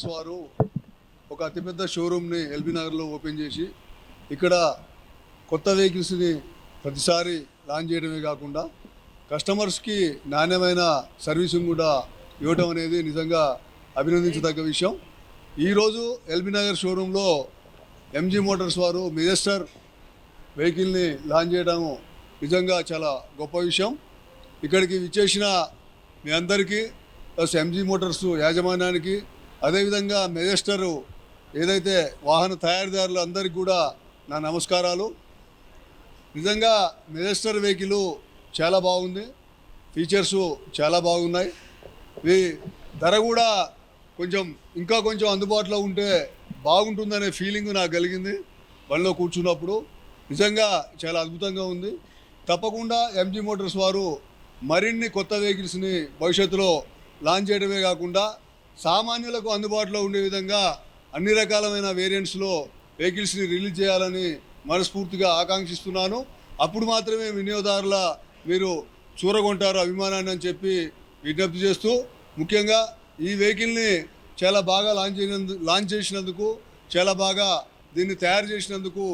Motors వారు ఒక అతిపెద్ద షోరూమ్ని ఎల్బీ నగర్లో ఓపెన్ చేసి ఇక్కడ కొత్త వెహికల్స్ని ప్రతిసారి లాంచ్ చేయడమే కాకుండా కస్టమర్స్కి నాణ్యమైన సర్వీసింగ్ కూడా ఇవ్వటం అనేది నిజంగా అభినందించదగ్గ విషయం. ఈరోజు ఎల్బీ నగర్ షోరూంలో ఎంజీ మోటార్స్ వారు మెజెస్టర్ వెహికల్ని లాంచ్ చేయడం నిజంగా చాలా గొప్ప విషయం. ఇక్కడికి విచ్చేసిన మీ అందరికీ ప్లస్ ఎంజీ మోటార్స్ యాజమాన్యానికి, అదేవిధంగా మెజెస్టర్ ఏదైతే వాహన తయారీదారులు అందరికీ కూడా నా నమస్కారాలు. నిజంగా మెజెస్టర్ వెహికల్ చాలా బాగుంది, ఫీచర్సు చాలా బాగున్నాయి. ఈ ధర కూడా ఇంకా కొంచెం అందుబాటులో ఉంటే బాగుంటుందనే ఫీలింగ్ నాకు కలిగింది బండిలో కూర్చున్నప్పుడు. నిజంగా చాలా అద్భుతంగా ఉంది. తప్పకుండా ఎంజీ మోటార్స్ వారు మరిన్ని కొత్త వెహికల్స్ని భవిష్యత్తులో లాంచ్ చేయడమే కాకుండా సామాన్యులకు అందుబాటులో ఉండే విధంగా అన్ని రకాలమైన వేరియంట్స్లో వెహికల్స్ని రిలీజ్ చేయాలని మనస్ఫూర్తిగా ఆకాంక్షిస్తున్నాను. అప్పుడు మాత్రమే వినియోగదారుల మీరు చూరగొంటారు అభిమానాన్ని అని చెప్పి విజ్ఞప్తి చేస్తూ, ముఖ్యంగా ఈ వెహికల్ని చాలా బాగా లాంచ్ చేసినందుకు, చాలా బాగా దీన్ని తయారు చేసినందుకు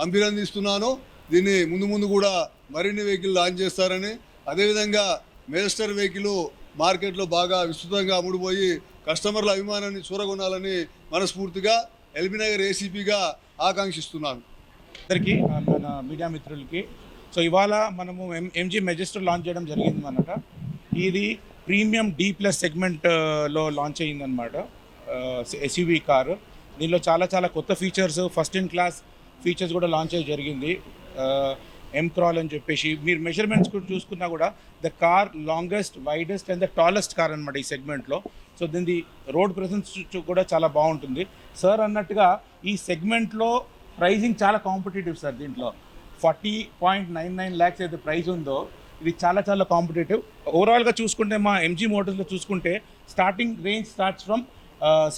అభినందిస్తున్నాను. దీన్ని ముందు కూడా మరిన్ని వెహికల్ లాంచ్ చేస్తారని, అదేవిధంగా మెజెస్టర్ వెహికల్ మార్కెట్లో బాగా విస్తృతంగా అమ్ముడుపోయి కస్టమర్ల అభిమానాన్ని చూరగొనాలని మనస్ఫూర్తిగా ఎల్బీ నగర్ ఏసీపీగా ఆకాంక్షిస్తున్నాను. అందరికీ, మన మీడియా మిత్రులకి, సో ఇవాళ మనము ఎంజీ మెజెస్టర్ లాంచ్ చేయడం జరిగిందన్నమాట. ఇది ప్రీమియం D+ సెగ్మెంట్లో లాంచ్ అయ్యిందనమాట. SUV car. దీనిలో చాలా కొత్త features, first in class features కూడా లాంచ్ అయ్యి జరిగింది. M-Crawl అని చెప్పేసి మీరు మెజర్మెంట్స్ కూడా చూసుకున్నా కూడా the car longest, widest and the tallest car అనమాట ఈ సెగ్మెంట్లో. సో దీని రోడ్ ప్రెసెన్స్ కూడా చాలా బాగుంటుంది. సార్ అన్నట్టుగా ఈ సెగ్మెంట్లో ప్రైజింగ్ చాలా కాంపిటేటివ్ సార్. దీంట్లో 40.99 lakhs అయితే ప్రైస్ ఉందో ఇది చాలా కాంపిటేటివ్. ఓవరాల్గా చూసుకుంటే మా ఎంజీ మోటార్స్లో చూసుకుంటే స్టార్టింగ్ రేంజ్ స్టార్ట్స్ ఫ్రమ్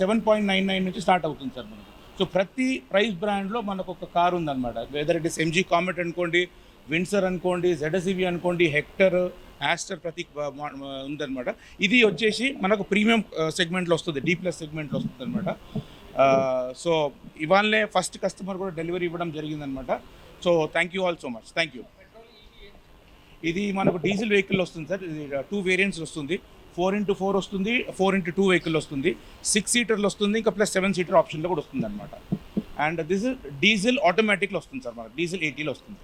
7.99 నుంచి స్టార్ట్ అవుతుంది సార్ మనకు. సో ప్రతి ప్రైస్ బ్రాండ్లో మనకు ఒక కార్ ఉందన్నమాట. Whether it is MG comet అనుకోండి, విన్సర్ అనుకోండి, ZSEV అనుకోండి, హెక్టర్, యాస్టర్, ప్రతి ఉందన్నమాట. ఇది వచ్చేసి మనకు ప్రీమియం సెగ్మెంట్లో వస్తుంది, D+ సెగ్మెంట్లో వస్తుంది అనమాట. సో ఇవాళనే ఫస్ట్ కస్టమర్ కూడా డెలివరీ ఇవ్వడం జరిగిందనమాట. So thank you all so much. Thank you. ఇది మనకు డీజిల్ వెహికల్ వస్తుంది సార్. ఇది 2 వేరియంట్స్ వస్తుంది. 4x4 వస్తుంది, 4x2 వెహికల్ వస్తుంది, 6 సీటర్లు వస్తుంది, ఇంకా ప్లస్ 7 సీటర్ ఆప్షన్లో కూడా వస్తుంది అనమాట. అండ్ దిస్ ఇస్ డీజిల్ ఆటోమేటిక్లో వస్తుంది సార్. మనకు డీజిల్ 80లో వస్తుంది.